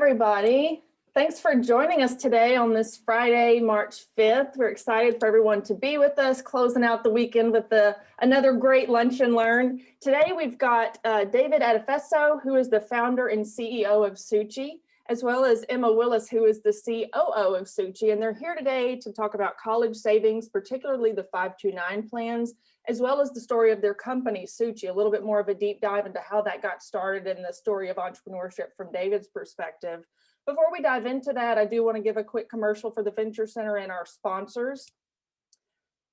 everybody. Thanks for joining us today on this Friday, March 5th. We're excited for everyone to be with us, closing out the weekend with another great Lunch and Learn. Today, we've got David Adefeso, who is the founder and CEO of Sootchy, as well as Emma Willis, who is the COO of Sootchy. And they're here today to talk about college savings, particularly the 529 plans, as well as the story of their company, Sootchy, a little bit more of a deep dive into how that got started and the story of entrepreneurship from David's perspective. Before we dive into that, I do want to give a quick commercial for the Venture Center and our sponsors.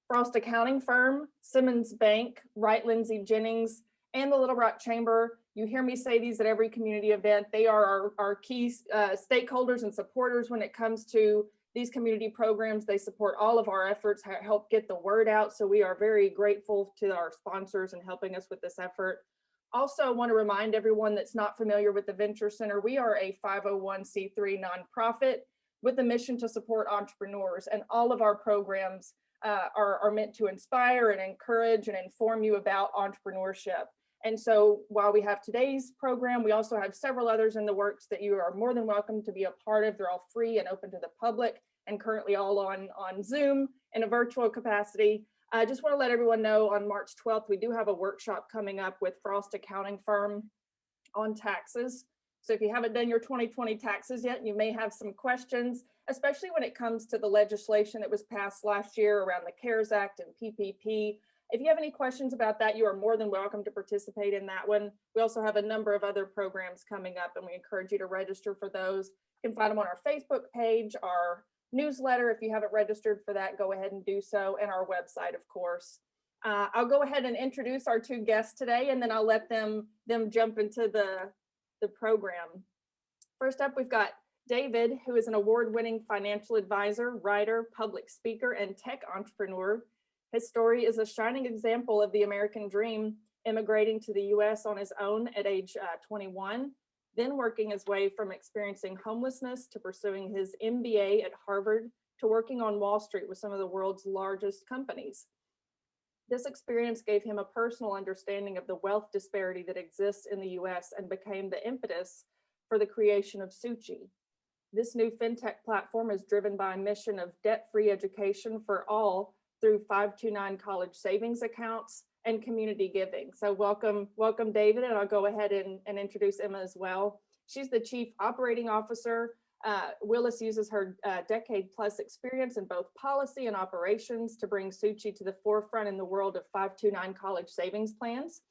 Frost Accounting Firm, Simmons Bank, Wright Lindsay Jennings, and the Little Rock Chamber. You hear me say these at every community event. They are our key stakeholders and supporters when it comes to these community programs. They support all of our efforts, help get the word out. So we are very grateful to our sponsors in helping us with this effort. Also, I want to remind everyone that's not familiar with the Venture Center, we are a 501c3 nonprofit with a mission to support entrepreneurs, and all of our programs are meant to inspire and encourage and inform you about entrepreneurship. And so while we have today's program, we also have several others in the works that you are more than welcome to be a part of. They're all free and open to the public and currently all on Zoom in a virtual capacity. I just want to let everyone know on March 12th, we do have a workshop coming up with Frost Accounting Firm on taxes. So if you haven't done your 2020 taxes yet, you may have some questions, especially when it comes to the legislation that was passed last year around the CARES Act and PPP. If you have any questions about that, you are more than welcome to participate in that one. We also have a number of other programs coming up, and we encourage you to register for those. You can find them on our Facebook page, our newsletter. If you haven't registered for that, go ahead and do so, and our website, of course. I'll go ahead and introduce our two guests today, and then I'll let them jump into the program. First up, we've got David, who is an award-winning financial advisor, writer, public speaker, and tech entrepreneur. His story is a shining example of the American dream, immigrating to the US on his own at age 21, then working his way from experiencing homelessness to pursuing his MBA at Harvard to working on Wall Street with some of the world's largest companies. This experience gave him a personal understanding of the wealth disparity that exists in the US and became the impetus for the creation of Sootchy. This new fintech platform is driven by a mission of debt-free education for all through 529 college savings accounts and community giving. So welcome David, and I'll go ahead and introduce Emma as well. She's the Chief Operating Officer. Willis uses her decade-plus experience in both policy and operations to bring Sootchy to the forefront in the world of 529 college savings plans.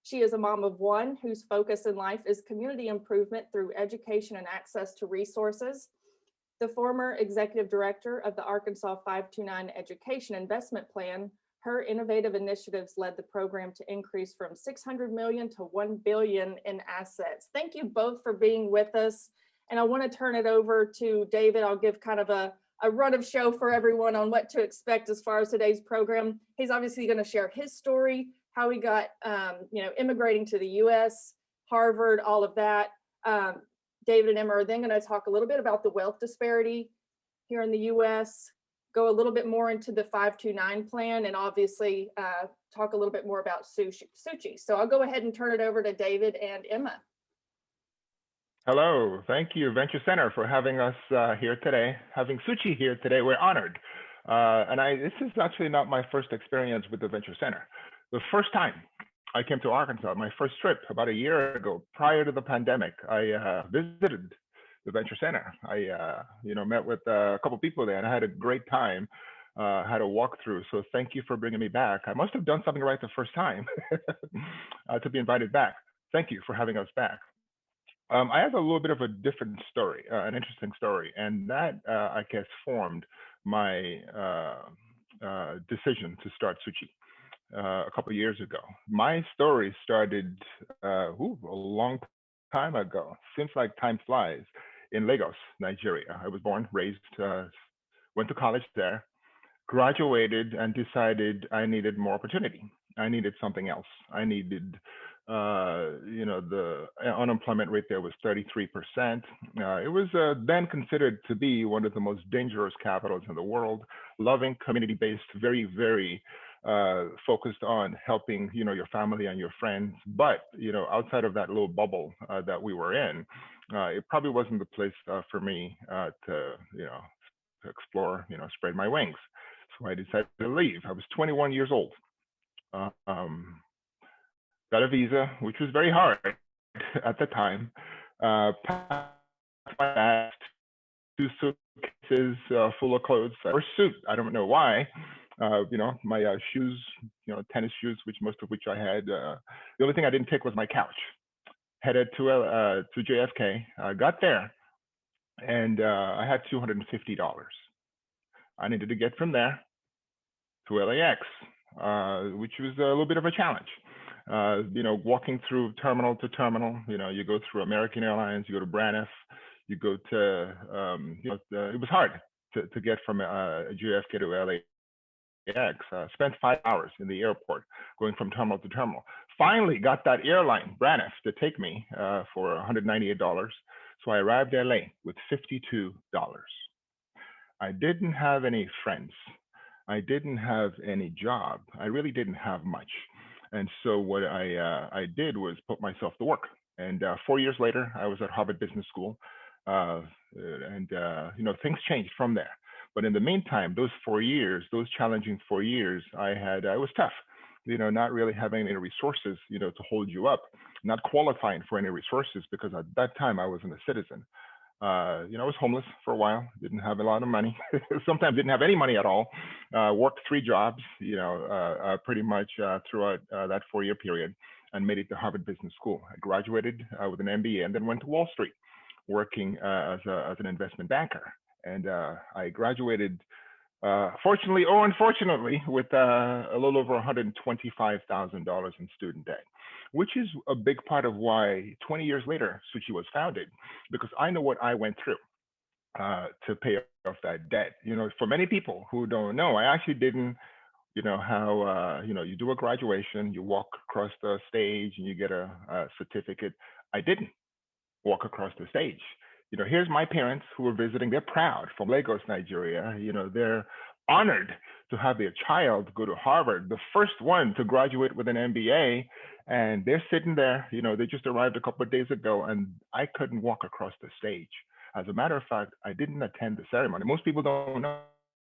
She is a mom of one whose focus in life is community improvement through education and access to resources. The former executive director of the Arkansas 529 Education Investment Plan, her innovative initiatives led the program to increase from $600 million to $1 billion in assets. Thank you both for being with us. And I want to turn it over to David. I'll give kind of a run of show for everyone on what to expect as far as today's program. He's obviously going to share his story, how he got, immigrating to the US, Harvard, all of that. David and Emma are then going to talk a little bit about the wealth disparity here in the US, go a little bit more into the 529 plan, and obviously talk a little bit more about Sootchy. So I'll go ahead and turn it over to David and Emma. Hello, thank you, Venture Center, for having us here today, having Sootchy here today. We're honored. This is actually not my first experience with the Venture Center. The first time I came to Arkansas, my first trip about a year ago, prior to the pandemic, I visited the Venture Center. I, met with a couple people there, and I had a great time. Had a walkthrough. So thank you for bringing me back. I must have done something right the first time to be invited back. Thank you for having us back. I have a little bit of a different story, an interesting story, and that I guess formed my decision to start Sootchy a couple of years ago. My story started a long time ago. Seems like time flies. In Lagos, Nigeria. I was born, raised, went to college there, graduated, and decided I needed more opportunity. I needed something else. I needed, the unemployment rate there was 33%. It was then considered to be one of the most dangerous capitals in the world, loving, community-based, very, very focused on helping, your family and your friends. But, outside of that little bubble that we were in, it probably wasn't the place for me to explore, spread my wings. So I decided to leave. I was 21 years old. Got a visa, which was very hard at the time. Packed my bags, 2 suitcases full of clothes, or suit. I don't know why. My shoes, tennis shoes, most of which I had. The only thing I didn't take was my couch. Headed to JFK. Got there, and I had $250. I needed to get from there to LAX, which was a little bit of a challenge. Walking through terminal to terminal. You go through American Airlines, you go to Braniff, you go to, it was hard to get from JFK to LAX. Spent 5 hours in the airport going from terminal to terminal. Finally got that airline, Braniff, to take me for $198. So I arrived at LA with $52. I didn't have any friends. I didn't have any job. I really didn't have much. And so what I did was put myself to work. And 4 years later, I was at Harvard Business School. Things changed from there. But in the meantime, those 4 years, those challenging 4 years, I was tough, not really having any resources, to hold you up, not qualifying for any resources because at that time I wasn't a citizen. I was homeless for a while, didn't have a lot of money, sometimes didn't have any money at all, worked 3 jobs, pretty much throughout that 4-year period, and made it to Harvard Business School. I graduated with an MBA and then went to Wall Street, working as an investment banker. And I graduated, fortunately or unfortunately, with a little over $125,000 in student debt, which is a big part of why 20 years later, Sootchy was founded, because I know what I went through to pay off that debt. For many people who don't know, I actually didn't, how, you do a graduation, you walk across the stage and you get a certificate. I didn't walk across the stage. Here's my parents who were visiting. They're proud, from Lagos, Nigeria. They're honored to have their child go to Harvard, the first one to graduate with an MBA. And they're sitting there, they just arrived a couple of days ago, and I couldn't walk across the stage. As a matter of fact, I didn't attend the ceremony. Most people don't know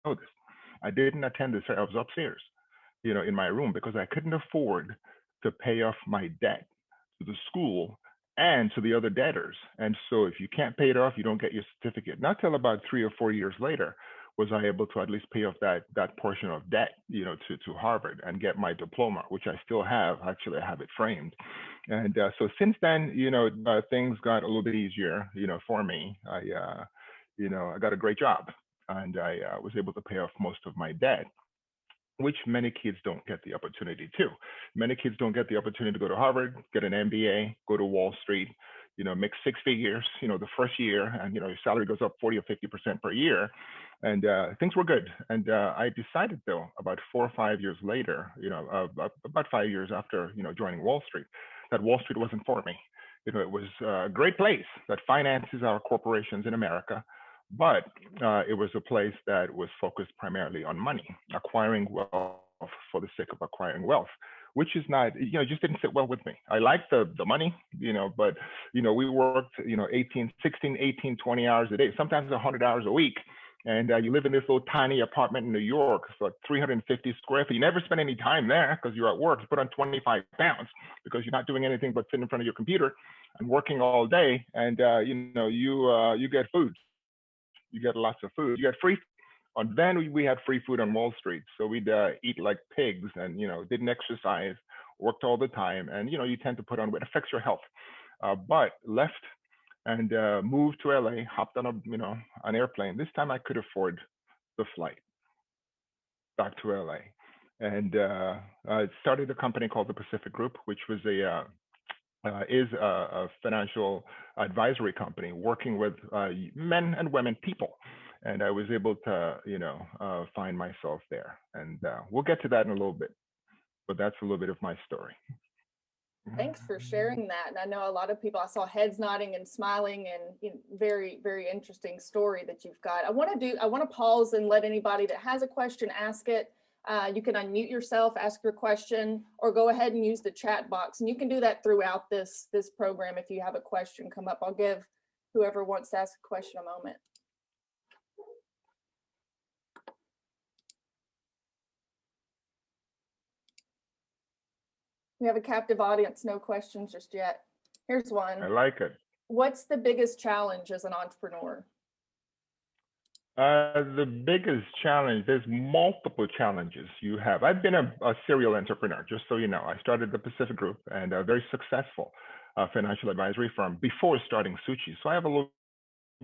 this. I didn't attend the ceremony. I was upstairs, in my room, because I couldn't afford to pay off my debt to the school and to the other debtors. And so if you can't pay it off, you don't get your certificate. Not till about 3 or 4 years later was I able to at least pay off that portion of debt, to Harvard and get my diploma, which I still have. Actually, I have it framed. And so since then, things got a little bit easier, for me. I got a great job, and I was able to pay off most of my debt, which many kids don't get the opportunity to. Many kids don't get the opportunity to go to Harvard, get an MBA, go to Wall Street, make 6 figures, the first year, and, your salary goes up 40 or 50% per year. And things were good. And I decided, though, about 4 or 5 years later, about 5 years after, joining Wall Street, that Wall Street wasn't for me. It was a great place that finances our corporations in America. But it was a place that was focused primarily on money, acquiring wealth for the sake of acquiring wealth, which is not, just didn't sit well with me. I liked the money, but, we worked, 16, 18, 20 hours a day, sometimes 100 hours a week. And you live in this little tiny apartment in New York, so 350 square feet. You never spend any time there because you're at work. You put on 25 pounds because you're not doing anything but sitting in front of your computer and working all day. And, you get food. You get lots of food. You get free. Then we had free food on Wall Street. So we'd eat like pigs and, didn't exercise, worked all the time. And, you tend to put on weight, affects your health. But left and moved to LA, hopped on an airplane. This time I could afford the flight back to LA. And I started a company called the Pacific Group, which was is a financial advisory company working with men and women, people. And I was able to, find myself there. And we'll get to that in a little bit, but that's a little bit of my story. Thanks for sharing that. And I know a lot of people, I saw heads nodding and smiling, and very, very interesting story that you've got. I want to pause and let anybody that has a question ask it. You can unmute yourself, ask your question, or go ahead and use the chat box. And you can do that throughout this program. If you have a question come up, I'll give whoever wants to ask a question a moment. We have a captive audience, no questions just yet. Here's one. I like it. What's the biggest challenge as an entrepreneur? The biggest challenge, there's multiple challenges you have. I've been a serial entrepreneur, just so you know. I started the Pacific Group and a very successful financial advisory firm before starting Sootchy. So I have a little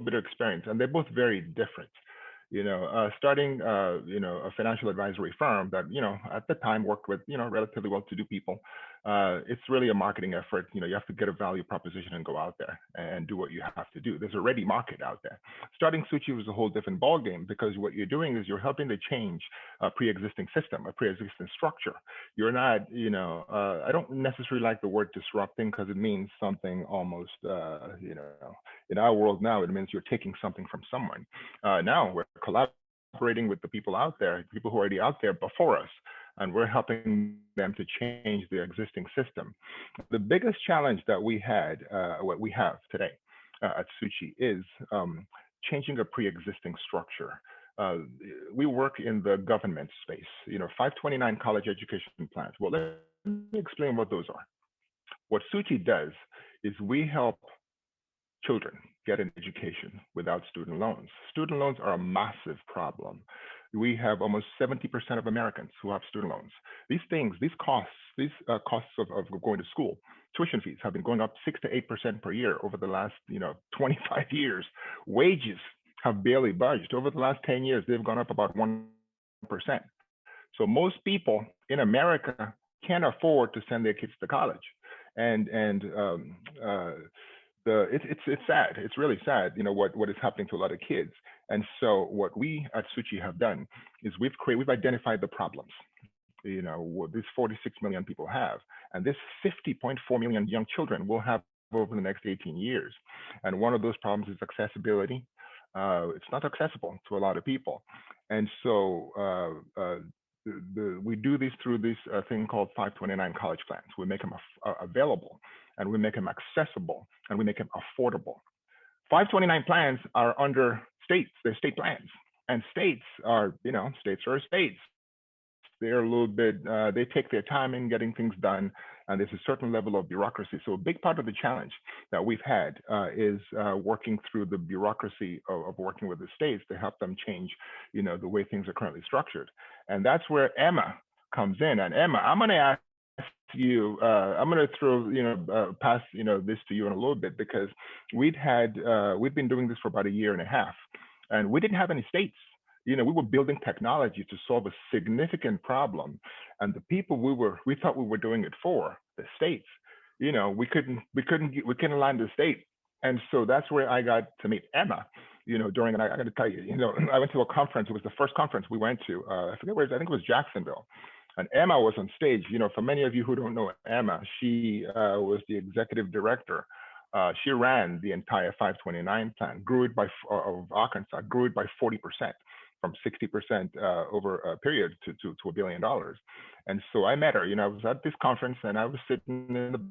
bit of experience, and they're both very different. Starting, a financial advisory firm that, at the time worked with, relatively well-to-do people. It's really a marketing effort. You have to get a value proposition and go out there and do what you have to do. There's a ready market out there. Starting Sootchy was a whole different ballgame, because what you're doing is you're helping to change a pre-existing system, a pre-existing structure. You're not, I don't necessarily like the word disrupting, because it means something almost, in our world now, it means you're taking something from someone. Now we're collaborating with the people out there, people who are already out there before us, and we're helping them to change the existing system. The biggest challenge that we had, what we have today at Sootchy, is changing a pre-existing structure. We work in the government space, 529 college education plans. Well, let me explain what those are. What Sootchy does is we help children get an education without student loans. Student loans are a massive problem. We have almost 70% of Americans who have student loans. These costs of going to school, tuition fees have been going up 6 to 8% per year over the last 25 years. Wages have barely budged. Over the last 10 years, they've gone up about 1%. So most people in America can't afford to send their kids to college. It's sad. It's really sad, what is happening to a lot of kids. And so what we at Sootchy have done is we've identified the problems, what these 46 million people have, and this 50.4 million young children will have over the next 18 years. And one of those problems is accessibility. It's not accessible to a lot of people. And so we do this through this thing called 529 college plans. We make them available, and we make them accessible, and we make them affordable. 529 plans are under states. They're state plans, and states are, states. They're a little bit, they take their time in getting things done, and there's a certain level of bureaucracy. So a big part of the challenge that we've had is working through the bureaucracy of working with the states to help them change, the way things are currently structured. And that's where Emma comes in. And Emma, I'm going to ask you, I'm going to throw, pass, this to you in a little bit, because we've been doing this for about 1.5 years, and we didn't have any states. We were building technology to solve a significant problem, and the people we thought we were doing it for, the states, we couldn't land the state. And so that's where I got to meet Emma, and I got to tell you, I went to a conference. It was the first conference we went to. I forget where, I think it was Jacksonville. And Emma was on stage. For many of you who don't know Emma, she was the executive director. She ran the entire 529 plan, of Arkansas, grew it by 40%, from 60% over a period to $1 billion. And so I met her. I was at this conference, and I was sitting in the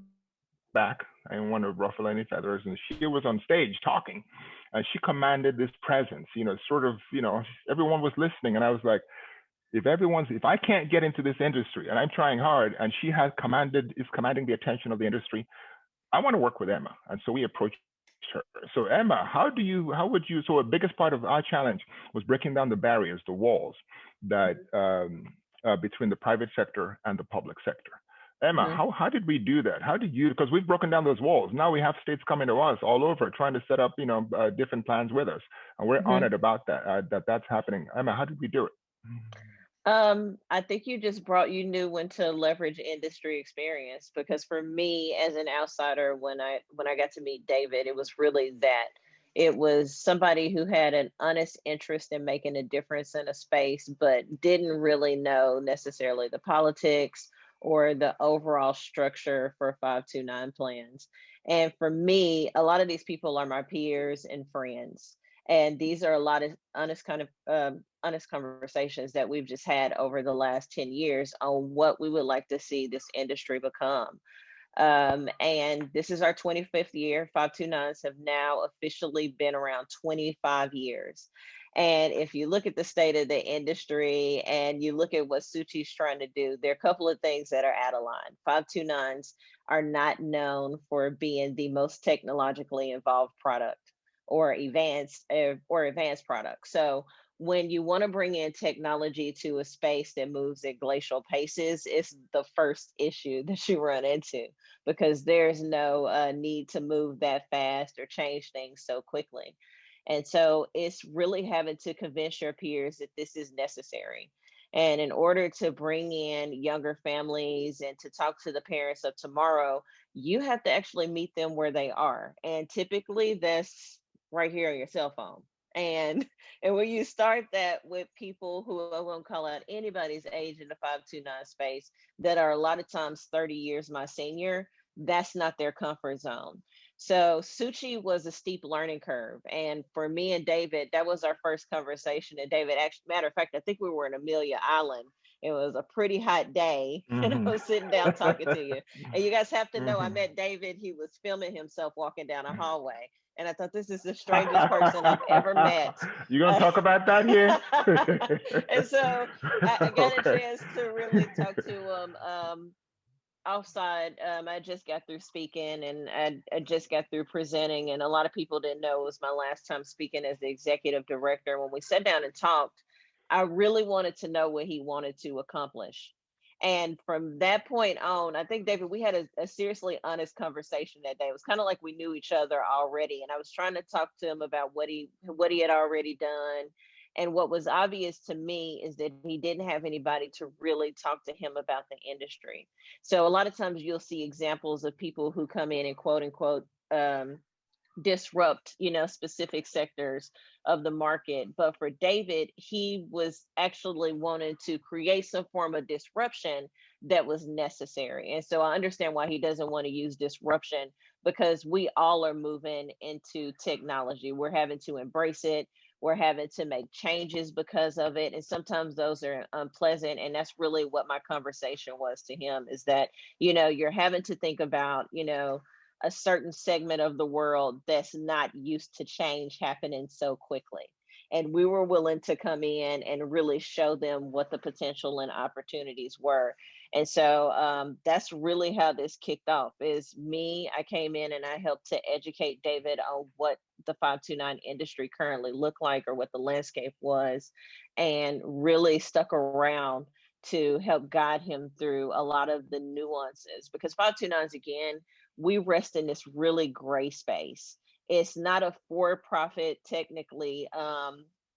back. I didn't want to ruffle any feathers, and she was on stage talking, and she commanded this presence. Everyone was listening, and I was like, if I can't get into this industry, and I'm trying hard, and she is commanding the attention of the industry, I want to work with Emma. And so we approached her. So Emma, so a biggest part of our challenge was breaking down the barriers, the walls that between the private sector and the public sector. Emma, mm-hmm. how did we do that? Because we've broken down those walls. Now we have states coming to us all over trying to set up, different plans with us. And we're mm-hmm. honored about that, that's happening. Emma, how did we do it? I think you knew when to leverage industry experience, because for me as an outsider, when I got to meet David, it was really that. It was somebody who had an honest interest in making a difference in a space, but didn't really know necessarily the politics or the overall structure for 529 plans. And for me, a lot of these people are my peers and friends. And these are a lot of honest kind of honest conversations that we've just had over the last 10 years on what we would like to see this industry become. And this is our 25th year. 529s have now officially been around 25 years. And if you look at the state of the industry and you look at what Sootchy's trying to do, there are a couple of things that are out of line. 529s are not known for being the most technologically involved product or advanced product. So when you want to bring in technology to a space that moves at glacial paces, it's the first issue that you run into, because there's no need to move that fast or change things so quickly. And so it's really having to convince your peers that this is necessary. And in order to bring in younger families and to talk to the parents of tomorrow, you have to actually meet them where they are. And typically that's right here on your cell phone. And and when you start that with people who, I won't call out anybody's age in the 529 space, that are a lot of times 30 years my senior, that's not their comfort zone. So Sootchy was a steep learning curve. And for me and David, that was our first conversation. And David, actually, matter of fact, I think we were in Amelia Island. It was a pretty hot day. And I was sitting down talking to you. And you guys have to know, I met David. He was filming himself walking down a hallway. And I thought, this is the strangest person I've ever met. You gonna talk about that here? And so I got a Okay. chance to really talk to him offside. I just got through speaking, and I just got through presenting, and a lot of people didn't know it was my last time speaking as the executive director. When we sat down and talked, I really wanted to know what he wanted to accomplish. And from that point on, I think, David, we had a seriously honest conversation that day. It was kind of like we knew each other already. And I was trying to talk to him about what he had already done. And what was obvious to me is that he didn't have anybody to really talk to him about the industry. So a lot of times you'll see examples of people who come in and quote unquote disrupt, specific sectors of the market. But for David, he was actually wanting to create some form of disruption that was necessary. And so I understand why he doesn't want to use disruption, because we all are moving into technology. We're having to embrace it. We're having to make changes because of it. And sometimes those are unpleasant. And that's really what my conversation was to him, is that, you're having to think about, a certain segment of the world that's not used to change happening so quickly. And we were willing to come in and really show them what the potential and opportunities were. And so that's really how this kicked off. Is me, I came in and I helped to educate David on what the 529 industry currently looked like, or what the landscape was, and really stuck around to help guide him through a lot of the nuances. Because 529s, again, we rest in this really gray space. It's not a for-profit, technically,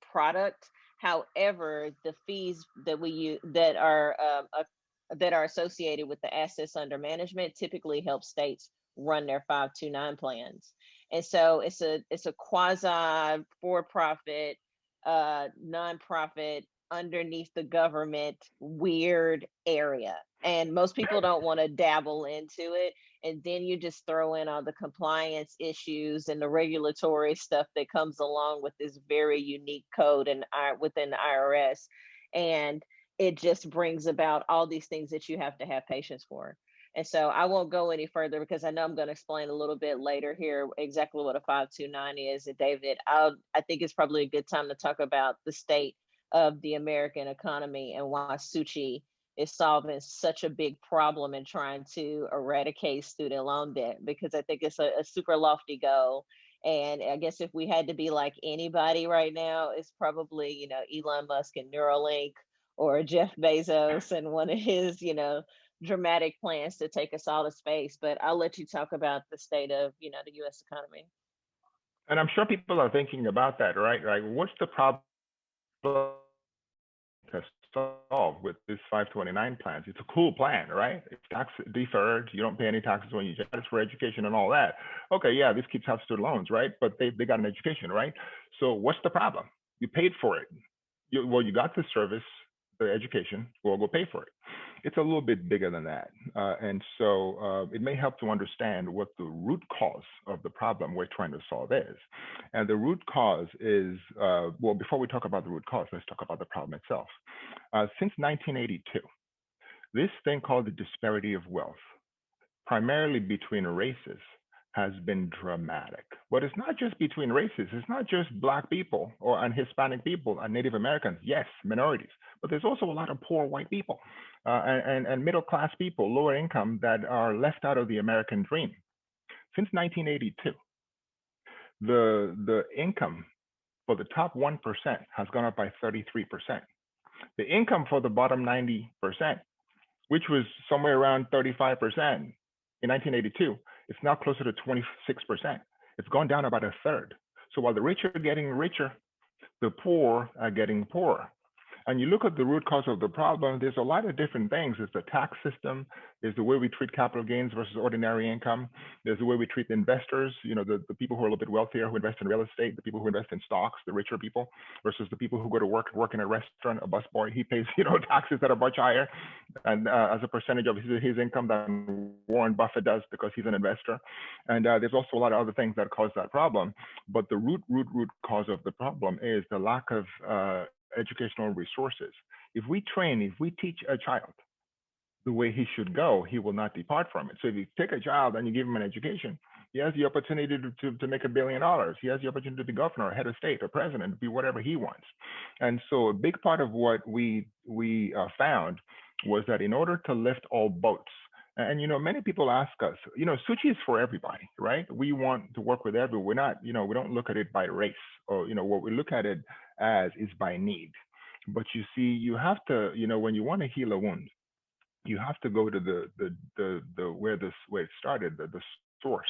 product. However, the fees that we use that are associated with the assets under management typically help states run their 529 plans. And so it's a quasi for-profit, nonprofit, underneath the government, weird area. And most people don't want to dabble into it. And then you just throw in all the compliance issues and the regulatory stuff that comes along with this very unique code and within the IRS. And it just brings about all these things that you have to have patience for. And so I won't go any further, because I know I'm going to explain a little bit later here exactly what a 529 is. And David, I think it's probably a good time to talk about the state of the American economy and why Sootchy is solving such a big problem and trying to eradicate student loan debt, because I think it's a super lofty goal. And I guess if we had to be like anybody right now, it's probably, Elon Musk and Neuralink, or Jeff Bezos and one of his, dramatic plans to take us all to space. But I'll let you talk about the state of, the US economy. And I'm sure people are thinking about that, right? Like, what's the problem to solve with this 529 plans? It's a cool plan, right? It's tax deferred. You don't pay any taxes when you it's for education and all that. Okay, yeah, these kids have student loans, right? But they got an education, right? So what's the problem? You paid for it. You got the service, the education. Well, go pay for it. It's a little bit bigger than that. And so it may help to understand what the root cause of the problem we're trying to solve is. And the root cause is, well, before we talk about the root cause, let's talk about the problem itself. Since 1982, this thing called the disparity of wealth, primarily between races, has been dramatic. But it's not just between races. It's not just Black people and Hispanic people and Native Americans. Yes, minorities. But there's also a lot of poor white people and middle-class people, lower income, that are left out of the American dream. Since 1982, the income for the top 1% has gone up by 33%. The income for the bottom 90%, which was somewhere around 35% in 1982, it's now closer to 26%. It's gone down about a third. So while the rich are getting richer, the poor are getting poorer. And you look at the root cause of the problem, there's a lot of different things. There's the tax system, there's the way we treat capital gains versus ordinary income, there's the way we treat investors, you know, the people who are a little bit wealthier who invest in real estate, the people who invest in stocks, the richer people, versus the people who go to work in a restaurant, a busboy, he pays, you know, taxes that are much higher and as a percentage of his income than Warren Buffett does because he's an investor. And there's also a lot of other things that cause that problem. But the root cause of the problem is the lack of educational resources. If we teach a child the way he should go, he will not depart from it. So if you take a child and you give him an education, he has the opportunity to make $1 billion. He has the opportunity to be governor, or head of state, or president, be whatever he wants. And so a big part of what we found was that in order to lift all boats, and you know, many people ask us, you know, Sootchy is for everybody, right? We want to work with everyone. We're not, you know, we don't look at it by race, or you know, what we look at it as is by need. But you see, you have to, you know, when you want to heal a wound, you have to go to the where it started, the source,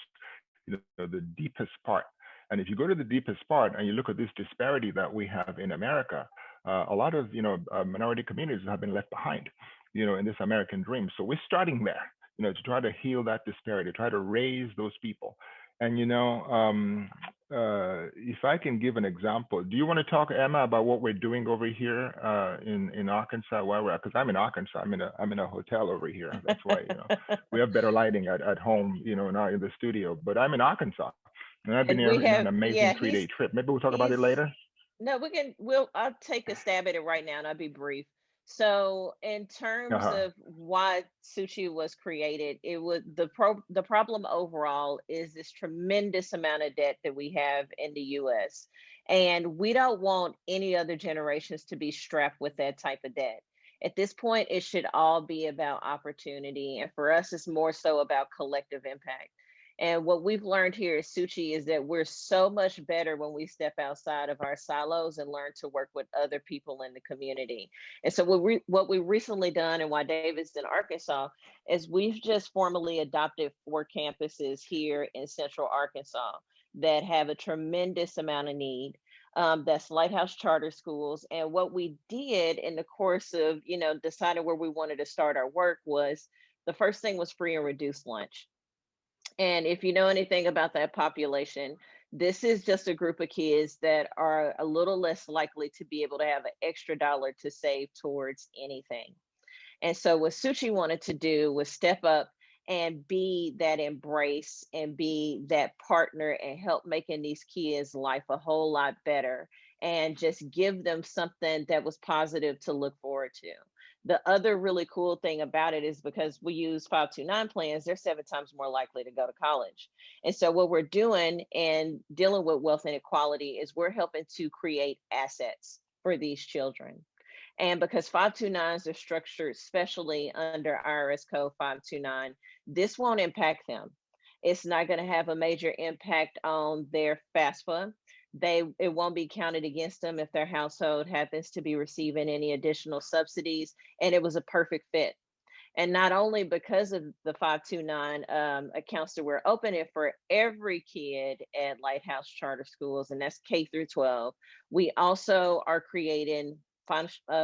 you know, the deepest part. And if you go to the deepest part and you look at this disparity that we have in America, a lot of, you know, minority communities have been left behind, you know, in this American dream. So we're starting there, you know, to try to heal that disparity, try to raise those people. And, you know, if I can give an example, do you want to talk, Emma, about what we're doing over here in Arkansas? Because I'm in Arkansas, I'm in a hotel over here. That's why, you know, we have better lighting at home, you know, not in the studio. But I'm in Arkansas, and I've been here on an amazing 3-day trip. Maybe we'll talk about it later. No, I'll take a stab at it right now, and I'll be brief. So in terms of why Sootchy was created, it was the problem overall is this tremendous amount of debt that we have in the US. And we don't want any other generations to be strapped with that type of debt. At this point, it should all be about opportunity. And for us, it's more so about collective impact. And what we've learned here at Sootchy is that we're so much better when we step outside of our silos and learn to work with other people in the community. And so what we recently done, and why David's in Arkansas, is we've just formally adopted 4 campuses here in Central Arkansas that have a tremendous amount of need. That's Lighthouse Charter Schools. And what we did in the course of, you know, deciding where we wanted to start our work was, the first thing was free and reduced lunch. And if you know anything about that population, this is just a group of kids that are a little less likely to be able to have an extra dollar to save towards anything. And so what Sootchy wanted to do was step up and be that embrace and be that partner and help making these kids' life a whole lot better, and just give them something that was positive to look forward to. The other really cool thing about it is because we use 529 plans, they're 7 times more likely to go to college. And so what we're doing and dealing with wealth inequality is we're helping to create assets for these children. And because 529s are structured specially under IRS Code 529, this won't impact them. It's not going to have a major impact on their FAFSA. It won't be counted against them if their household happens to be receiving any additional subsidies. And it was a perfect fit. And not only because of the 529 accounts that we're opening for every kid at Lighthouse Charter Schools, and that's K through 12, we also are creating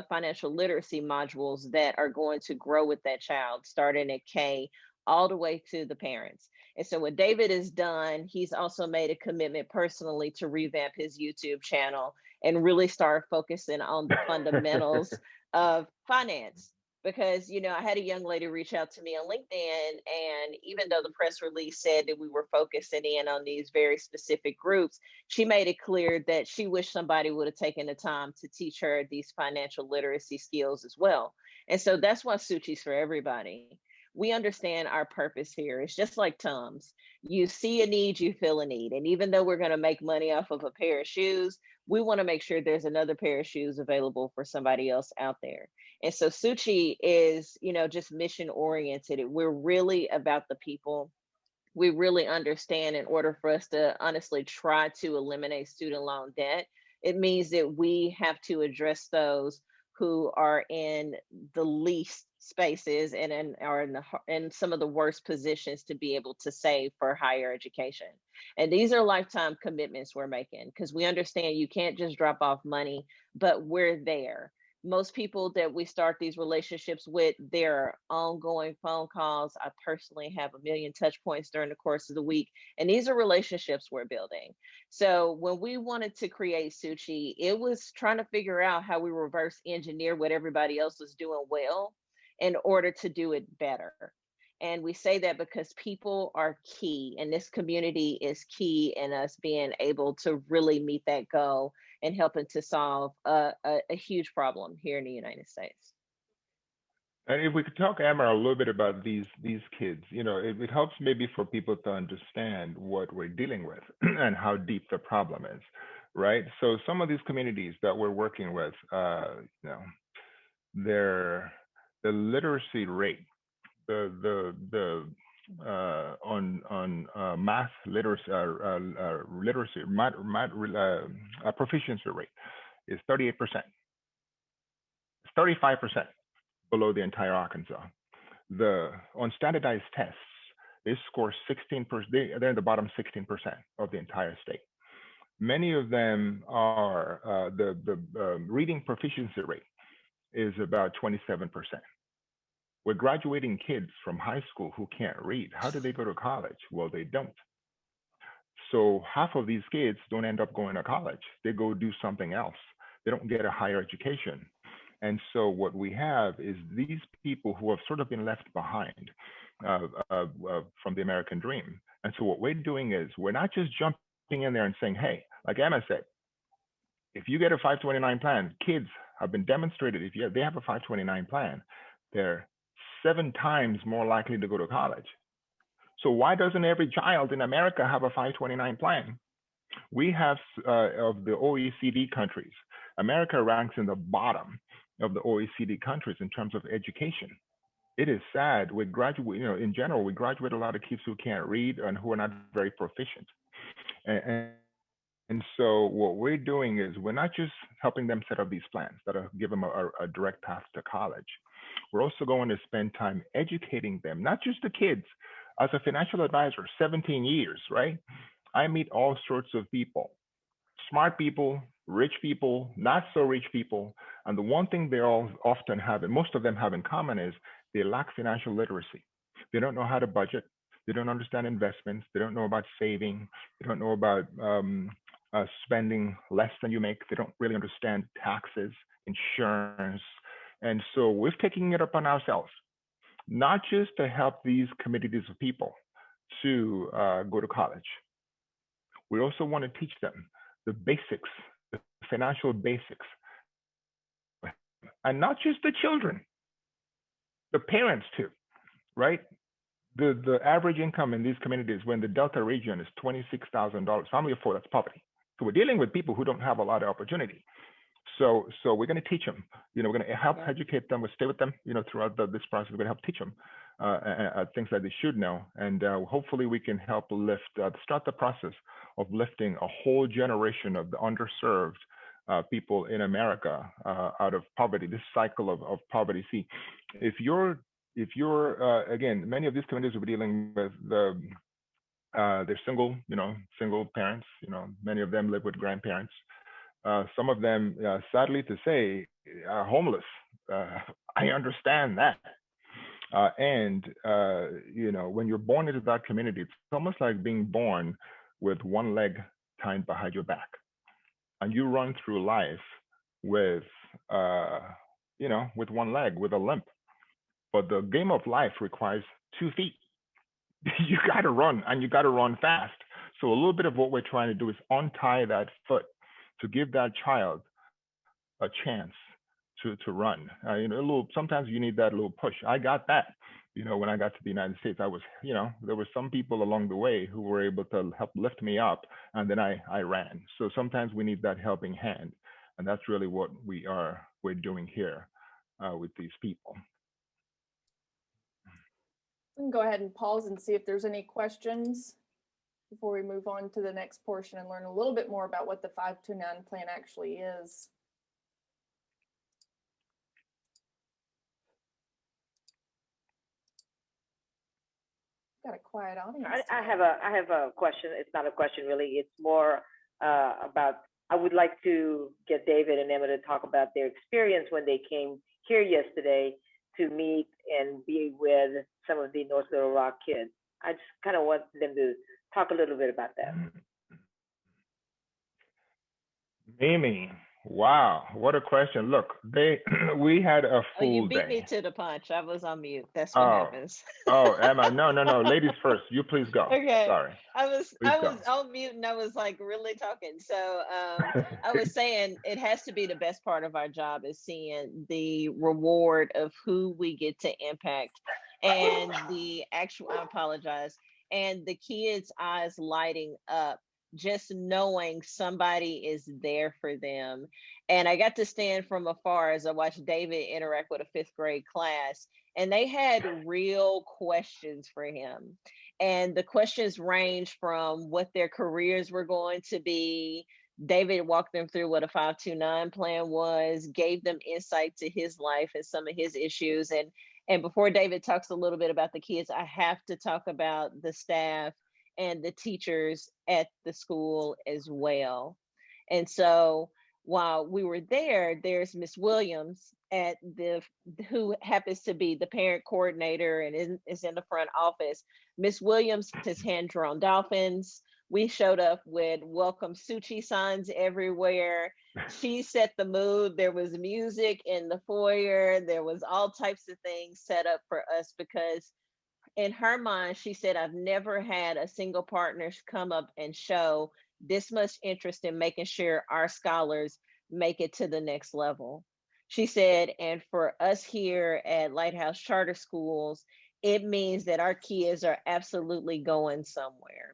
financial literacy modules that are going to grow with that child, starting at K all the way to the parents. And so what David has done, he's also made a commitment personally to revamp his YouTube channel and really start focusing on the fundamentals of finance. because I had a young lady reach out to me on LinkedIn, and even though the press release said that we were focusing in on these very specific groups, she made it clear that she wished somebody would have taken the time to teach her these financial literacy skills as well. And so that's why Sootchy's for everybody. We understand our purpose here. It's just like Tums. You see a need, you feel a need. And even though we're going to make money off of a pair of shoes, we want to make sure there's another pair of shoes available for somebody else out there. And so Sootchy is, just mission oriented. We're really about the people. We really understand in order for us to honestly try to eliminate student loan debt, it means that we have to address those who are in the least spaces and are in some of the worst positions to be able to save for higher education. And these are lifetime commitments we're making, because we understand you can't just drop off money, but we're there. Most people that we start these relationships with, there are ongoing phone calls. I personally have a million touch points during the course of the week, and these are relationships we're building. So when we wanted to create Sootchy, it was trying to figure out how we reverse engineer what everybody else was doing well in order to do it better. And we say that because people are key, and this community is key in us being able to really meet that goal and helping to solve a huge problem here in the United States. And if we could talk, Emma, a little bit about these kids, it helps maybe for people to understand what we're dealing with and how deep the problem is, right? So some of these communities that we're working with, the literacy rate, on math literacy, proficiency rate is 38%. It's 35% below the entire Arkansas. On standardized tests, they score 16%. They're in the bottom 16% of the entire state. Many of them are the reading proficiency rate is about 27%. We're graduating kids from high school who can't read. How do they go to college? Well, they don't. So half of these kids don't end up going to college. They go do something else. They don't get a higher education. And so what we have is these people who have sort of been left behind from the American dream. And so what we're doing is we're not just jumping in there and saying, hey, like Emma said, if you get a 529 plan, kids have been demonstrated, if they have a 529 plan, they're 7 times more likely to go to college. So why doesn't every child in America have a 529 plan? We have, of the OECD countries, America ranks in the bottom of the OECD countries in terms of education. It is sad. We graduate, in general, we graduate a lot of kids who can't read and who are not very proficient. And so what we're doing is we're not just helping them set up these plans that give them a direct path to college. We're also going to spend time educating them, not just the kids. As a financial advisor, 17 years, right? I meet all sorts of people, smart people, rich people, not so rich people. And the one thing they all often have, and most of them have in common, is they lack financial literacy. They don't know how to budget. They don't understand investments. They don't know about saving. They don't know about spending less than you make. They don't really understand taxes, insurance. And so we're taking it upon ourselves, not just to help these communities of people to go to college. We also want to teach them the basics, the financial basics. And not just the children, the parents too, right? The average income in these communities when the Delta region is $26,000, family of 4, that's poverty. So we're dealing with people who don't have a lot of opportunity. So we're going to teach them, we're going to help educate them, we'll stay with them, throughout this process. We're going to help teach them things that they should know. And hopefully we can help start the process of lifting a whole generation of the underserved people in America out of poverty, this cycle of poverty. See, if you're again, many of these communities will be dealing with they're single parents, many of them live with grandparents. Some of them, sadly to say, are homeless. I understand that. When you're born into that community, it's almost like being born with one leg tied behind your back. And you run through life with, with one leg, with a limp. but the game of life requires 2 feet. You got to run, and you got to run fast. So a little bit of what we're trying to do is untie that foot to give that child a chance to run. You know, a little. Sometimes you need that little push. I got that. You know, when I got to the United States, I was, you know, there were some people along the way who were able to help lift me up, and then I ran. So sometimes we need that helping hand, and that's really what we're doing here with these people. We can go ahead and pause and see if there's any questions before we move on to the next portion and learn a little bit more about what the 529 plan actually is. Got a quiet audience. I have a question. It's not a question really. It's more about, I would like to get David and Emma to talk about their experience when they came here yesterday to meet and be with some of the North Little Rock kids. I just kind of want them to talk a little bit about that. Mimi, wow, what a question. Look, we had a full day. You beat me to the punch. I was on mute. That's what happens. Oh, Emma, no. Ladies first. You please go. Okay. Sorry. I was on mute and I was like really talking. So I was saying it has to be the best part of our job is seeing the reward of who we get to impact and the actual, I apologize, and the kids' eyes lighting up, just knowing somebody is there for them. And I got to stand from afar as I watched David interact with a 5th grade class, and they had real questions for him. And the questions ranged from what their careers were going to be. David walked them through what a 529 plan was, gave them insight to his life and some of his issues. And before David talks a little bit about the kids, I have to talk about the staff and the teachers at the school as well. And so while we were there, there's Miss Williams who happens to be the parent coordinator and is in the front office. Miss Williams has hand-drawn dolphins. We showed up with welcome Sootchy signs everywhere. She set the mood. There was music in the foyer. There was all types of things set up for us because in her mind, she said, I've never had a single partner come up and show this much interest in making sure our scholars make it to the next level. She said, and for us here at Lighthouse Charter Schools, it means that our kids are absolutely going somewhere.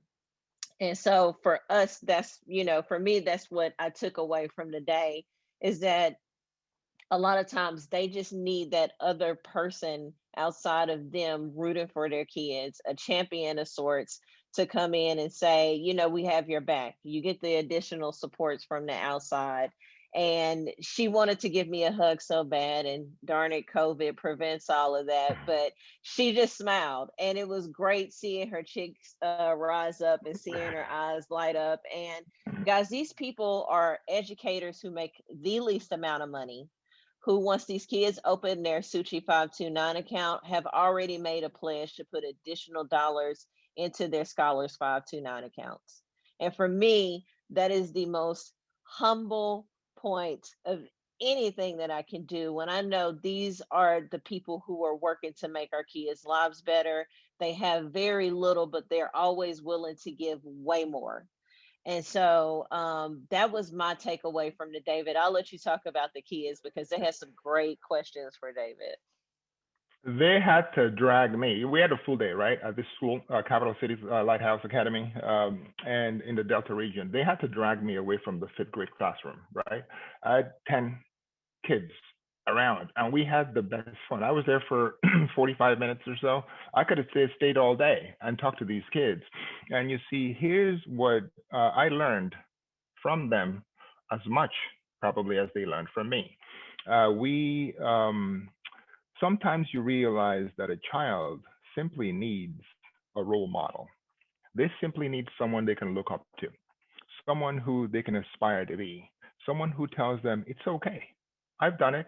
And so for us, that's, for me, that's what I took away from the day is that a lot of times they just need that other person outside of them rooting for their kids, a champion of sorts to come in and say, we have your back. You get the additional supports from the outside. And she wanted to give me a hug so bad, and darn it, COVID prevents all of that. But she just smiled, and it was great seeing her cheeks rise up and seeing her eyes light up. And guys, these people are educators who make the least amount of money, who once these kids open their Sootchy 529 account have already made a pledge to put additional dollars into their scholars 529 accounts. And for me, that is the most humble point of anything that I can do when I know these are the people who are working to make our kids' lives better. They have very little, but they're always willing to give way more. And so that was my takeaway from the David. I'll let you talk about the kids because they had some great questions for David. They had to drag me. We had a full day, right, at this school, Capital Cities Lighthouse Academy, and in the Delta region. They had to drag me away from the 5th grade classroom, right? I had 10 kids around, and we had the best fun. I was there for 45 minutes or so. I could have stayed all day and talked to these kids. And you see, here's what I learned from them as much probably as they learned from me. Sometimes you realize that a child simply needs a role model. They simply need someone they can look up to, someone who they can aspire to be, someone who tells them, it's okay. I've done it,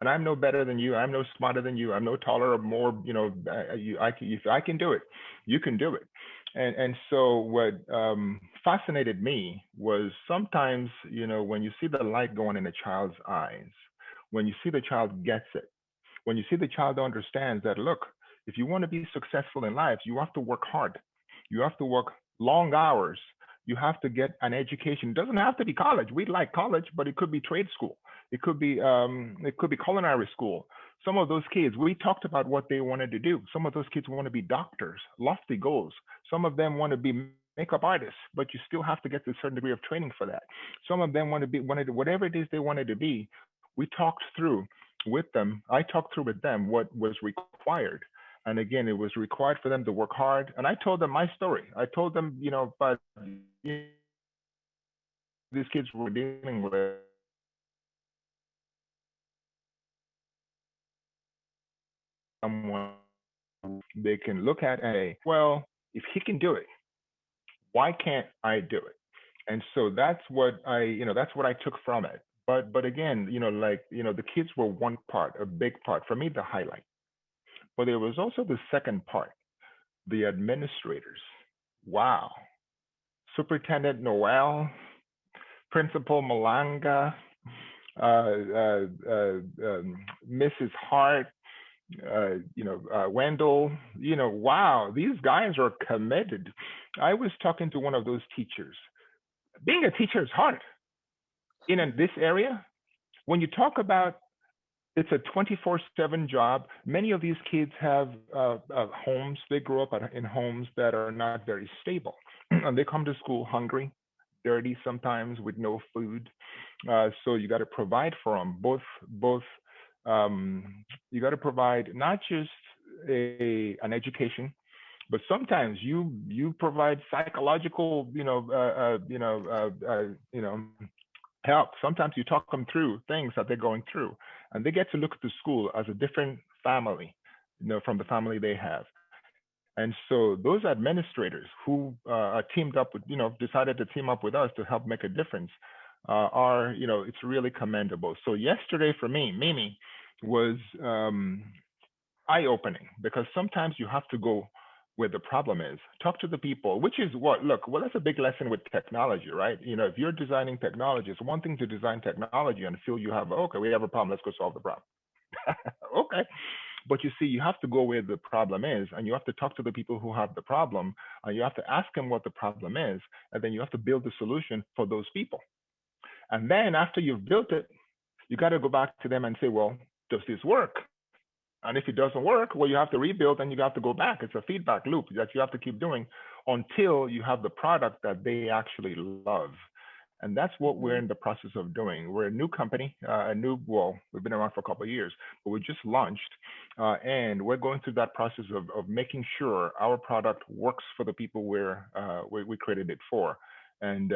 and I'm no better than you. I'm no smarter than you. I'm no taller or more, if I can do it, you can do it. And so what fascinated me was sometimes, when you see the light going in a child's eyes, when you see the child gets it, When you see the child understands that, look, if you want to be successful in life, you have to work hard. You have to work long hours. You have to get an education. It doesn't have to be college. We like college, but it could be trade school. It could be culinary school. Some of those kids, we talked about what they wanted to do. Some of those kids want to be doctors, lofty goals. Some of them want to be makeup artists, but you still have to get to a certain degree of training for that. Some of them wanted whatever it is they wanted to be. We talked through with them. I talked through with them what was required. And again, it was required for them to work hard. And I told them my story. I told them, but these kids were dealing with someone they can look at and say, well, if he can do it, why can't I do it? And so that's what that's what I took from it. But again, the kids were one part, a big part, for me, the highlight. But there was also the second part, the administrators. Wow. Superintendent Noel, Principal Malanga, Mrs. Hart, Wendell, wow, these guys are committed. I was talking to one of those teachers. Being a teacher is hard. In this area, when you talk about it's a 24/7 job, many of these kids have homes. They grow up in homes that are not very stable. And they come to school hungry, dirty sometimes, with no food. So you got to provide for them. Both you got to provide not just an education, but sometimes you provide psychological, help. Sometimes you talk them through things that they're going through, and they get to look at the school as a different family, from the family they have. And so those administrators who are teamed up with, decided to team up with us to help make a difference, are, it's really commendable. So yesterday for me, Mimi, was eye-opening, because sometimes you have to go where the problem is. Talk to the people, which is that's a big lesson with technology, right? If you're designing technology, it's one thing to design technology and feel you have, okay, we have a problem, let's go solve the problem. Okay. But you see, you have to go where the problem is, and you have to talk to the people who have the problem, and you have to ask them what the problem is, and then you have to build the solution for those people. And then after you've built it, you got to go back to them and say, well, does this work? And if it doesn't work, well, you have to rebuild and you have to go back. It's a feedback loop that you have to keep doing until you have the product that they actually love. And that's what we're in the process of doing. We're a new company, we've been around for a couple of years, but we just launched, and we're going through that process of making sure our product works for the people we created it for. And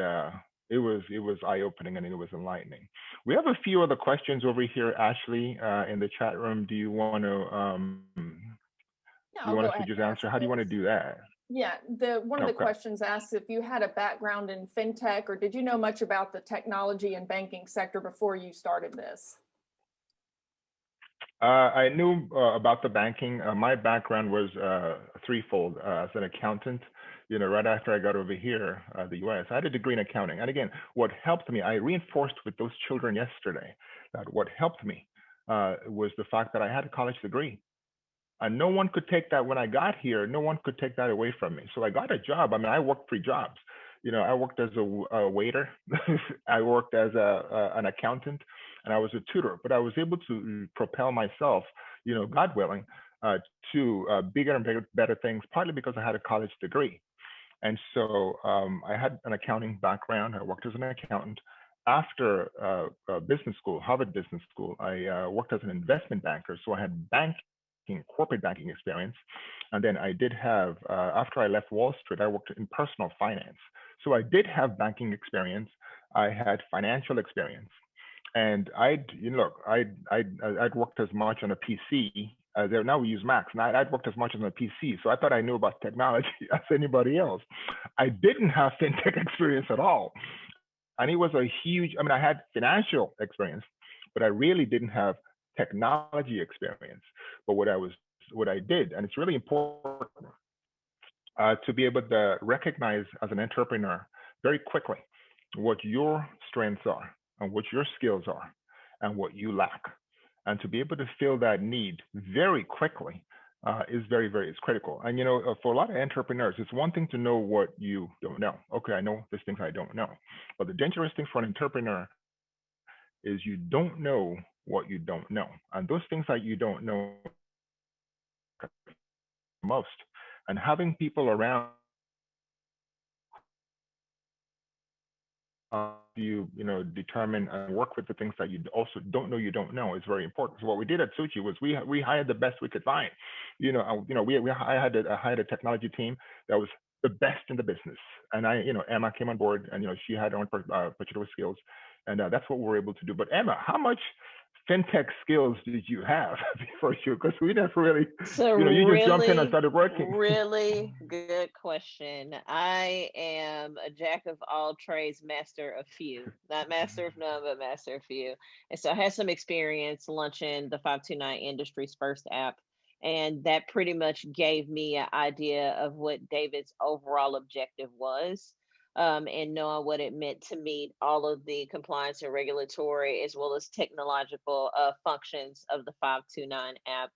it was eye-opening and it was enlightening. We have a few other questions over here, Ashley, in the chat room. Do you want to us to just answer? How do you want to do that? Yeah, one of the questions asks if you had a background in fintech, or did you know much about the technology and banking sector before you started this? I knew about the banking. My background was threefold. As an accountant, right after I got over here, the US, I had a degree in accounting. And again, what helped me, I reinforced with those children yesterday that what helped me was the fact that I had a college degree. And no one could take that when I got here. No one could take that away from me. So I got a job. I mean, I worked 3 jobs. I worked as a waiter. I worked as an accountant, and I was a tutor. But I was able to propel myself, God willing, to bigger and better things, partly because I had a college degree. And so I had an accounting background. I worked as an accountant. After business school, Harvard Business School, I worked as an investment banker. So I had corporate banking experience. And then I did have, after I left Wall Street, I worked in personal finance. So I did have banking experience. I had financial experience. And I'd worked as much on a PC. Now we use Macs, and I'd worked as much on a PC. So I thought I knew about technology as anybody else. I didn't have fintech experience at all. And it was a huge, I had financial experience, but I really didn't have technology experience. But what I did, and it's really important to be able to recognize as an entrepreneur very quickly what your strengths are and what your skills are and what you lack. And to be able to fill that need very quickly is is critical. And, for a lot of entrepreneurs, it's one thing to know what you don't know. Okay, I know there's things I don't know. But the dangerous thing for an entrepreneur is you don't know what you don't know. And those things that you don't know most. And having people around you determine and work with the things that you also don't know is very important. So what we did at Sootchy was we hired the best we could find. I hired a technology team that was the best in the business, and Emma came on board, and she had her own particular skills, and that's what we were able to do. But Emma, how much fintech skills did you have before you? Because we never really, So you just jumped in and really, started working. really good question. I am a jack of all trades, master of few. Not master of none, but master of few. And so I had some experience launching the 529 industry's first app. And that pretty much gave me an idea of what David's overall objective was. And knowing what it meant to meet all of the compliance and regulatory as well as technological functions of the 529 app.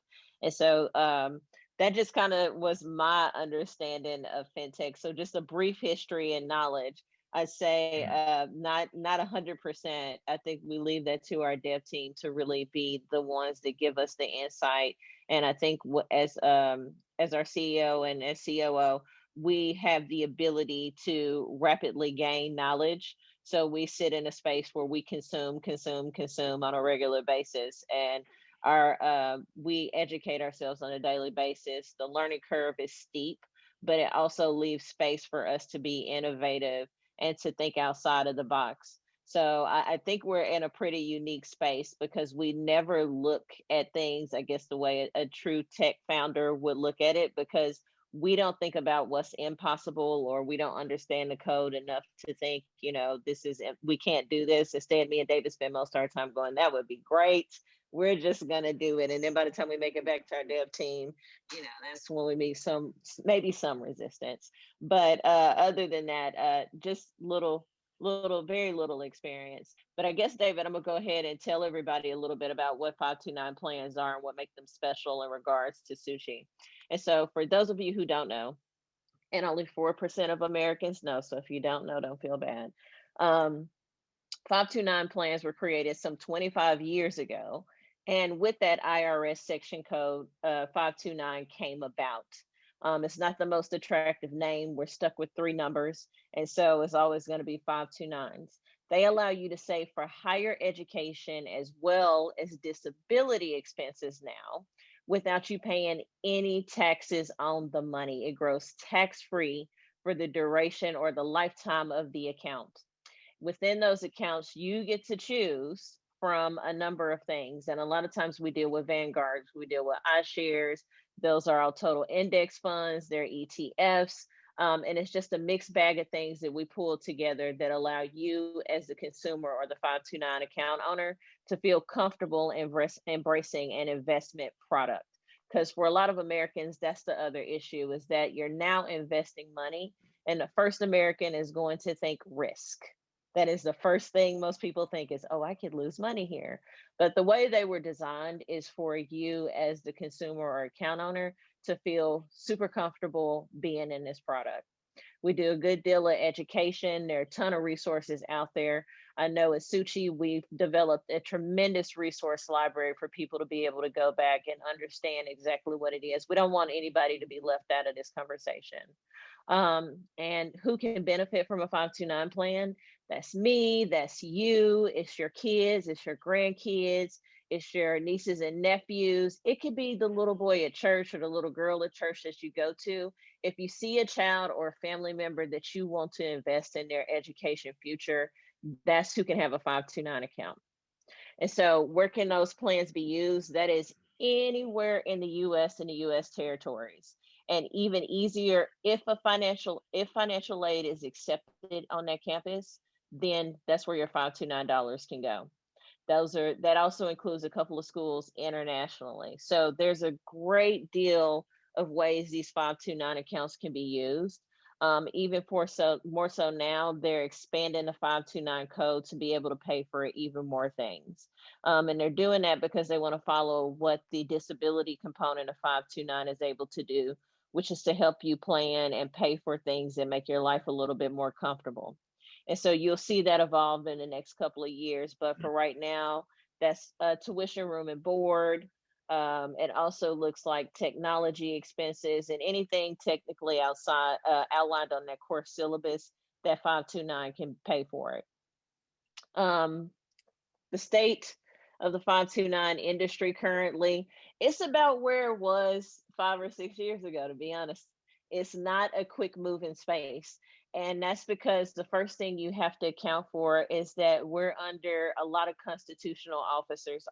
And so that just kind of was my understanding of fintech. So just a brief history and knowledge. I say not 100%. I think we leave that to our dev team to really be the ones that give us the insight. And I think as our CEO and as COO, we have the ability to rapidly gain knowledge. So we sit in a space where we consume on a regular basis, and we educate ourselves on a daily basis. The learning curve is steep, but it also leaves space for us to be innovative and to think outside of the box. So I think we're in a pretty unique space because we never look at things, I guess, the way a true tech founder would look at it, because we don't think about what's impossible, or we don't understand the code enough to think, we can't do this. Instead, me and David spend most of our time going, that would be great. We're just going to do it. And then by the time we make it back to our dev team, that's when we meet maybe some resistance. But other than that, just very little experience. But I guess, David, I'm gonna go ahead and tell everybody a little bit about what 529 plans are and what makes them special in regards to Sootchy. And so for those of you who don't know, and only 4% of Americans know, so if you don't know, don't feel bad. 529 plans were created some 25 years ago. And with that IRS section code, 529 came about. It's not the most attractive name. We're stuck with 3 numbers. And so it's always going to be 529s. They allow you to save for higher education as well as disability expenses now without you paying any taxes on the money. It grows tax-free for the duration or the lifetime of the account. Within those accounts, you get to choose from a number of things. And a lot of times we deal with Vanguards, we deal with iShares. Those are all total index funds, they're ETFs. And it's just a mixed bag of things that we pull together that allow you as the consumer or the 529 account owner to feel comfortable embracing an investment product. Because for a lot of Americans, that's the other issue, is that you're now investing money, and the first American is going to think risk. That is the first thing most people think is, oh, I could lose money here. But the way they were designed is for you as the consumer or account owner to feel super comfortable being in this product. We do a good deal of education. There are a ton of resources out there. I know at Sootchy, we've developed a tremendous resource library for people to be able to go back and understand exactly what it is. We don't want anybody to be left out of this conversation. And who can benefit from a 529 plan? That's me, that's you, it's your kids, it's your grandkids, it's your nieces and nephews. It could be the little boy at church or the little girl at church that you go to. If you see a child or a family member that you want to invest in their education future, that's who can have a 529 account. And so where can those plans be used? That is anywhere in the US and the US territories. And even easier, if financial aid is accepted on that campus, then that's where your $529 can go. That also includes a couple of schools internationally. So there's a great deal of ways these 529 accounts can be used. Even more so now, they're expanding the 529 code to be able to pay for even more things. And they're doing that because they want to follow what the disability component of 529 is able to do, which is to help you plan and pay for things and make your life a little bit more comfortable. And so you'll see that evolve in the next couple of years. But for right now, that's tuition, room, and board. It also looks like technology expenses and anything technically outside outlined on that course syllabus that 529 can pay for it. The state of the 529 industry currently, it's about where it was 5 or 6 years ago, to be honest. It's not a quick moving space. And that's because the first thing you have to account for is that we're under a lot of constitutional officers'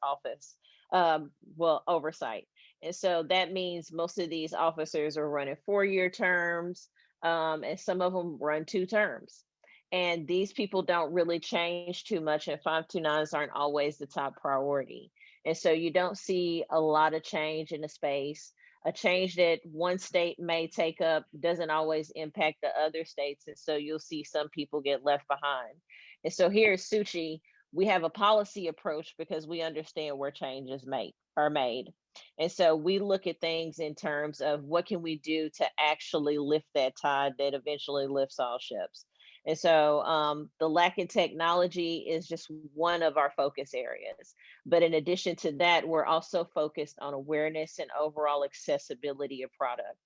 oversight. And so that means most of these officers are running 4-year terms, and some of them run 2 terms. And these people don't really change too much, and 529s aren't always the top priority. And so you don't see a lot of change in the space. A change that one state may take up doesn't always impact the other states. And so you'll see some people get left behind. And so here at Sootchy, we have a policy approach because we understand where changes are made. And so we look at things in terms of what can we do to actually lift that tide that eventually lifts all ships. And so the lack in technology is just one of our focus areas. But in addition to that, we're also focused on awareness and overall accessibility of product.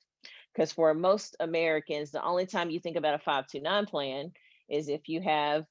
Because for most Americans, the only time you think about a 529 plan is if you have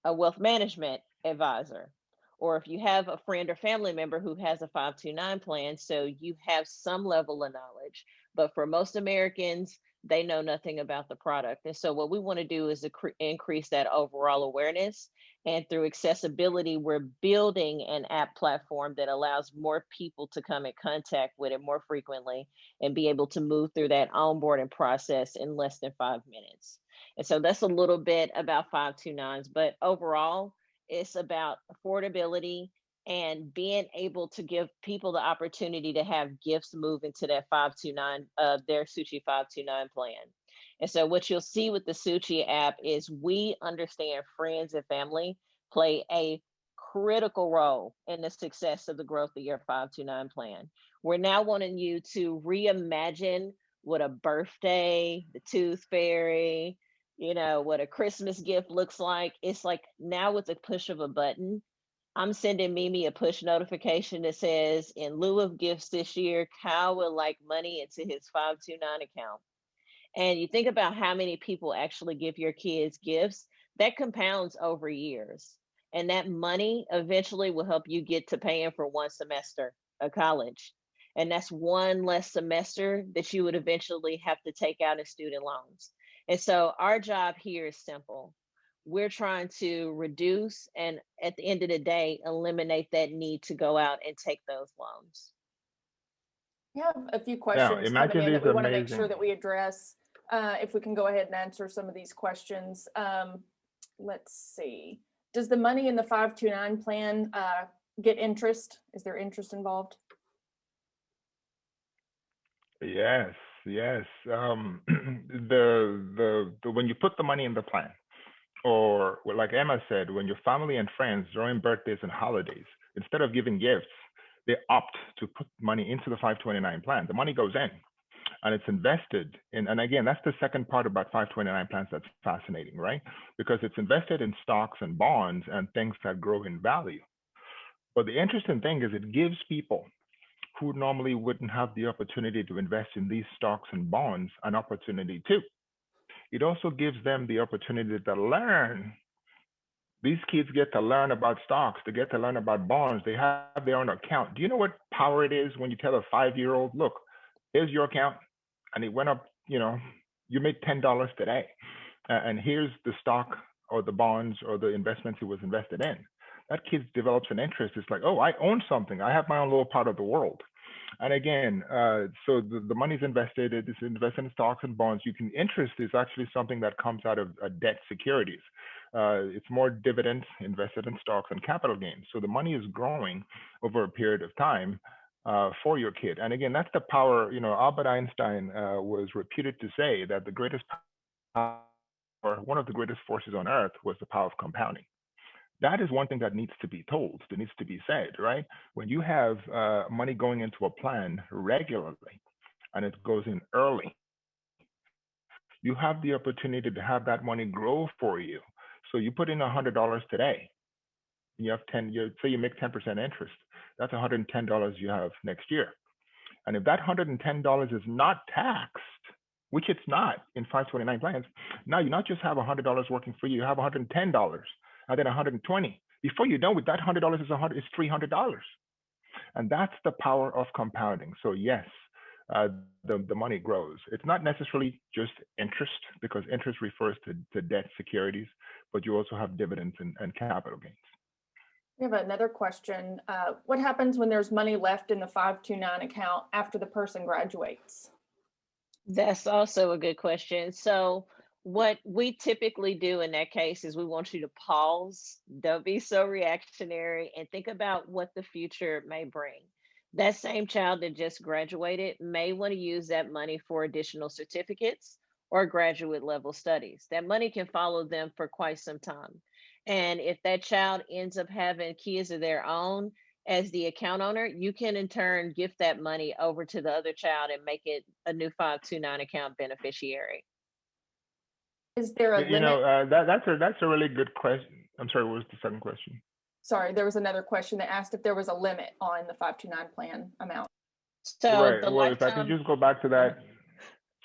a wealth management advisor, or if you have a friend or family member who has a 529 plan, so you have some level of knowledge. But for most Americans, they know nothing about the product. And so what we want to do is increase that overall awareness. And through accessibility, we're building an app platform that allows more people to come in contact with it more frequently and be able to move through that onboarding process in less than 5 minutes. And so that's a little bit about 529s, but overall, it's about affordability and being able to give people the opportunity to have gifts move into that 529, their Sootchy 529 plan. And so what you'll see with the Sootchy app is we understand friends and family play a critical role in the success of the growth of your 529 plan. We're now wanting you to reimagine what a birthday, the tooth fairy, what a Christmas gift looks like. It's like now with the push of a button, I'm sending Mimi a push notification that says, in lieu of gifts this year, Kyle would like money into his 529 account. And you think about how many people actually give your kids gifts, that compounds over years. And that money eventually will help you get to paying for one semester of college. And that's one less semester that you would eventually have to take out in student loans. And so our job here is simple. We're trying to reduce and at the end of the day, eliminate that need to go out and take those loans. We have a few Now, questions coming imagine in that these we want to make sure amazing. that we address. If we can go ahead and answer some of these questions. Let's see. Does the money in the 529 plan get interest? Is there interest involved? Yes, yes. When you put the money in the plan, or like Emma said, when your family and friends during birthdays and holidays, instead of giving gifts, they opt to put money into the 529 plan. The money goes in and it's invested in, and again, that's the second part about 529 plans that's fascinating, right? Because it's invested in stocks and bonds and things that grow in value. But the interesting thing is it gives people who normally wouldn't have the opportunity to invest in these stocks and bonds an opportunity too. It also gives them the opportunity to learn. These kids get to learn about stocks, they get to learn about bonds, they have their own account. Do you know what power it is when you tell a 5-year-old, look, here's your account, and it went up, you made $10 today, and here's the stock or the bonds or the investments it was invested in. That kid develops an interest. It's like, oh, I own something. I have my own little part of the world. And again, so the money's invested, it's invested in stocks and bonds. Interest is actually something that comes out of debt securities. It's more dividends invested in stocks and capital gains. So the money is growing over a period of time for your kid. And again, that's the power, Albert Einstein was reputed to say that the greatest one of the greatest forces on earth was the power of compounding. That is one thing that needs to be told, that needs to be said, right? When you have money going into a plan regularly and it goes in early, you have the opportunity to have that money grow for you. So you put in $100 today, you have 10, say you make 10% interest, that's $110 you have next year. And if that $110 is not taxed, which it's not in 529 plans, now you not just have $100 working for you, you have $110 and then $120. Before you're done with that $100 is $300. And that's the power of compounding. So yes, the money grows. It's not necessarily just interest, because interest refers to debt securities, but you also have dividends and capital gains. We have another question. What happens when there's money left in the 529 account after the person graduates? That's also a good question. So what we typically do in that case is we want you to pause, don't be so reactionary, and think about what the future may bring. That same child that just graduated may want to use that money for additional certificates or graduate level studies. That money can follow them for quite some time. And if that child ends up having kids of their own, as the account owner, you can in turn gift that money over to the other child and make it a new 529 account beneficiary. Is there a You limit? know, that's a really good question. I'm sorry, what was the second question? Sorry, there was another question that asked if there was a limit on the 529 plan amount. So Right. the Well, if I could lifetime, just go back to that,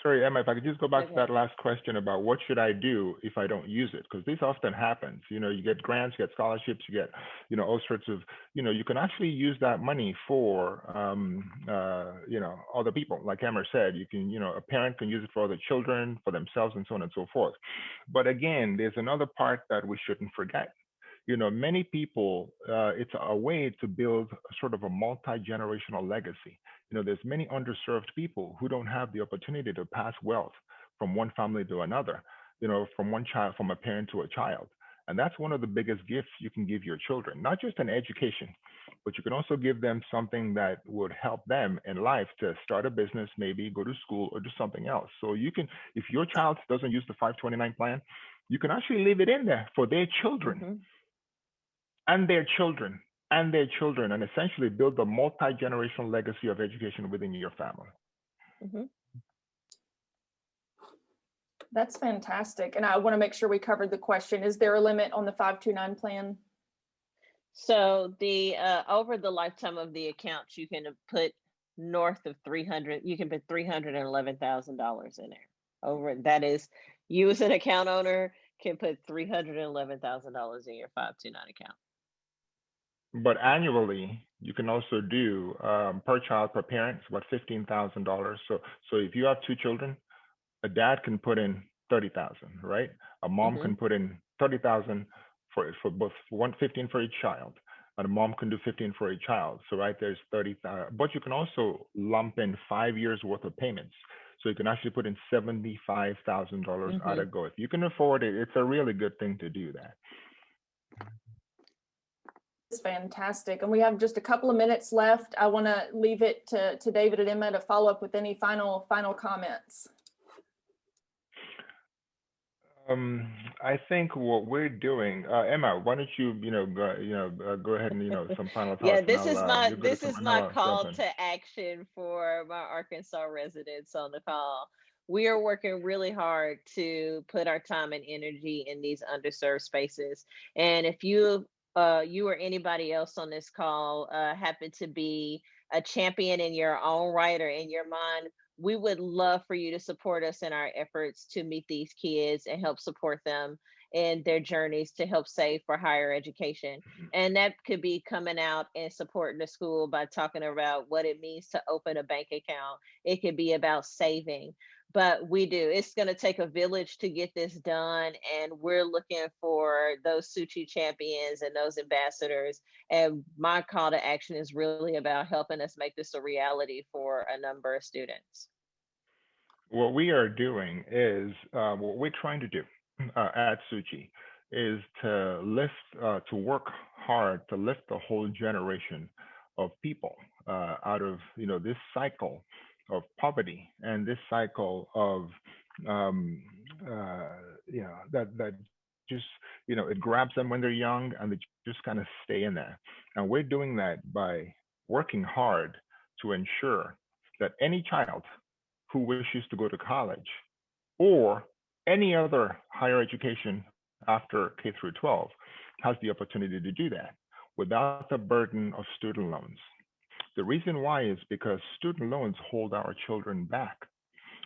sorry, Emma, if I could just go back to okay. that last question about what should I do if I don't use it? Because this often happens. You know, you get grants, you get scholarships, you get, you know, all sorts of, you know, you can actually use that money for, you know, other people. Like Emma said, you can, you know, a parent can use it for other children, for themselves, and so on and so forth. But again, there's another part that we shouldn't forget. You know, many people, it's a way to build sort of a multi-generational legacy. You know, there's many underserved people who don't have the opportunity to pass wealth from one family to another, you know, from one child, from a parent to a child. And that's one of the biggest gifts you can give your children, not just an education, but you can also give them something that would help them in life to start a business, maybe go to school or do something else. So you can, if your child doesn't use the 529 plan, you can actually leave it in there for their children. Mm-hmm. And their children and their children, and essentially build a multi-generational legacy of education within your family. Mm-hmm. That's fantastic. And I want to make sure we covered the question. Is there a limit on the 529 plan? So the over the lifetime of the account, you can put north of 300. You can put $311,000 in there. Over that is, you as an account owner can put $311,000 in your 529 account. But annually, you can also do per child per parent, it's about $15,000. So if you have two children, a dad can put in 30,000, right? A mom Mm-hmm. can put in 30,000 for both, 15 for each child, and a mom can do 15 for each child. So right there's 30,000. But you can also lump in 5 years worth of payments. So you can actually put in $75,000 Mm-hmm. at a go. If you can afford it, it's a really good thing to do that. It's fantastic. And we have just a couple of minutes left. I want to leave it to David and Emma to follow up with any final comments. I think what we're doing, Emma, why don't you, go ahead and, some final thoughts. Yeah, this is my call to action for my Arkansas residents on the call. We are working really hard to put our time and energy in these underserved spaces. And if you or anybody else on this call happen to be a champion in your own right or in your mind, we would love for you to support us in our efforts to meet these kids and help support them in their journeys to help save for higher education. And that could be coming out and supporting the school by talking about what it means to open a bank account. It could be about saving. But it's going to take a village to get this done. And we're looking for those Sootchy champions and those ambassadors. And my call to action is really about helping us make this a reality for a number of students. What we are doing is, what we're trying to do at Sootchy is to work hard to lift the whole generation of people out of, this cycle of poverty and this cycle of um, that just, it grabs them when they're young and they just kind of stay in there. And we're doing that by working hard to ensure that any child who wishes to go to college or any other higher education after K through 12 has the opportunity to do that without the burden of student loans. The reason why is because student loans hold our children back.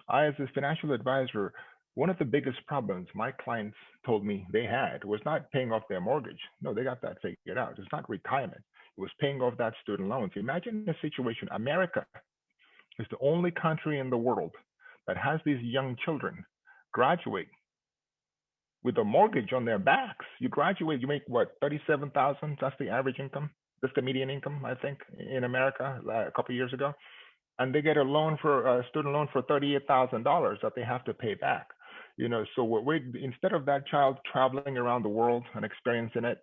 I, as a financial advisor, one of the biggest problems my clients told me they had was not paying off their mortgage. No, they got that figured out. It's not retirement. It was paying off that student loans. Imagine the situation. America is the only country in the world that has these young children graduate with a mortgage on their backs. You graduate, you make what, 37,000? That's the average income. That's the median income, I think, in America a couple of years ago. And they get a student loan for $38,000 that they have to pay back. So instead of that child traveling around the world and experiencing it,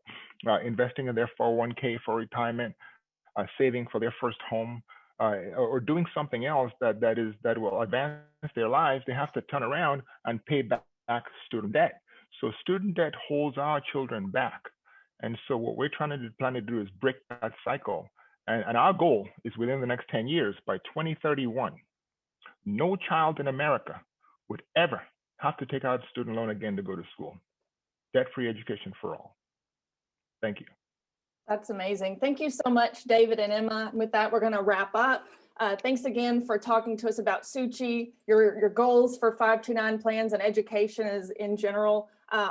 investing in their 401k for retirement, saving for their first home, or doing something else that will advance their lives, they have to turn around and pay back student debt. So student debt holds our children back. And so what we're trying to do is break that cycle. And our goal is within the next 10 years, by 2031, no child in America would ever have to take out a student loan again to go to school. Debt-free education for all. Thank you. That's amazing. Thank you so much, David and Emma. With that, we're going to wrap up. Thanks again for talking to us about Sootchy, your goals for 529 plans and education in general.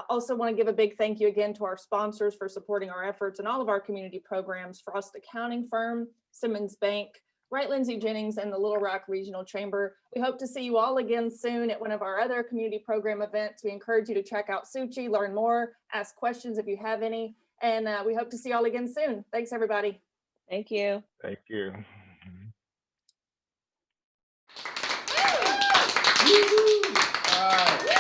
Also want to give a big thank you again to our sponsors for supporting our efforts and all of our community programs: Frost Accounting Firm, Simmons Bank, Wright Lindsay Jennings, and the Little Rock Regional Chamber. We hope to see you all again soon at one of our other community program events. We encourage you to check out Sootchy, learn more, ask questions if you have any, and we hope to see you all again soon. Thanks, everybody. Thank you. Thank you. All right.